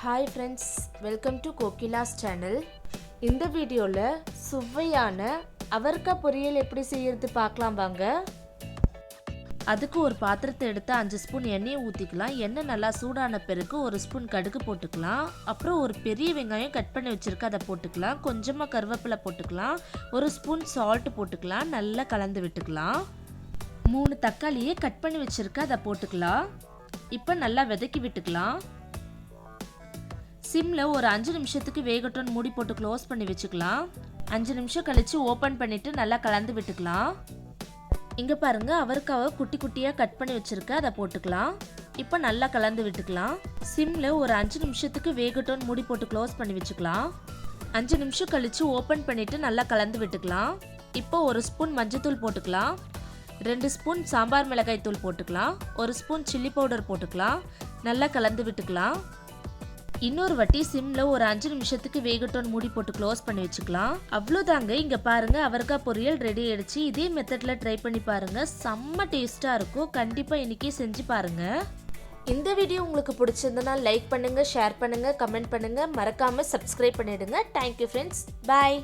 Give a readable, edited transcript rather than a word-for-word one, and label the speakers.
Speaker 1: Hi friends, welcome to Kokila's channel. இந்த வீடியோல சுவையான அவரக்காய் பொரியல் எப்படி செய்யறது பார்க்கலாம் வாங்க. அதுக்கு ஒரு பாத்திரத்தை எடுத்து 5 ஸ்பூன் எண்ணெயை ஊத்திக்கலாம். எண்ணெய் நல்லா சூடான பிறகு ஒரு ஸ்பூன் கடுகு போட்டுக்கலாம். அப்புறம் ஒரு பெரிய வெங்காயம் கட் பண்ணி வச்சிருக்க அதை போட்டுக்கலாம். கொஞ்சமா கருவேப்பிலை போட்டுக்கலாம். ஒரு ஸ்பூன் சால்ட் போட்டுக்கலாம். நல்லா கலந்து விட்டுக்கலாம். 3 தக்காளியை கட் பண்ணி வச்சிருக்க அதை போட்டுக்கலாம். இப்போ நல்லா வதக்கி விட்டுக்கலாம். சிம்ல ஒரு 5 நிமிஷத்துக்கு வேகட்டும் மூடி போட்டு க்ளோஸ் பண்ணி வச்சுக்கலாம். 5 நிமிஷம் கழிச்சு ஓபன் பண்ணிட்டு நல்லா கலந்து விட்டுக்கலாம். இங்க பாருங்க அவரைக்காவை குட்டி குட்டியா கட் பண்ணி வச்சிருக்க அதை போட்டுக்கலாம். இப்போ நல்லா கலந்து விட்டுக்கலாம். சிம்ல ஒரு 5 நிமிஷத்துக்கு வேகட்டும் மூடி போட்டு க்ளோஸ் பண்ணி வச்சுக்கலாம். 5 நிமிஷம் கழிச்சு ஓபன் பண்ணிட்டு நல்லா கலந்து விட்டுக்கலாம். இப்போ ஒரு ஸ்பூன் மஞ்சள்தூள் போட்டுக்கலாம். 2 ஸ்பூன் சாம்பார் மிளகாய் தூள் போட்டுக்கலாம். ஒரு ஸ்பூன் சில்லி பவுடர் போட்டுக்கலாம். நல்லா கலந்து விட்டுக்கலாம். இன்னொரு வாட்டி சிம்ல ஒரு 5 நிமிஷத்துக்கு வேகட்டும் மூடி போட்டு க்ளோஸ் பண்ணி வச்சுக்கலாம். அவ்வளோதாங்க. இங்க பாருங்க அவரக்காய் பொரியல் ரெடி ஆயிடுச்சு. இதே மெத்தட்ல ட்ரை பண்ணி பாருங்க. செம்ம டேஸ்டா இருக்கும். கண்டிப்பா இன்னைக்கே செஞ்சு பாருங்க. இந்த வீடியோ உங்களுக்கு பிடிச்சிருந்தனா லைக் பண்ணுங்க, ஷேர் பண்ணுங்க, கமெண்ட் பண்ணுங்க, மறக்காம சப்ஸ்கிரைப் பண்ணிடுங்க. Thank you friends. பாய்.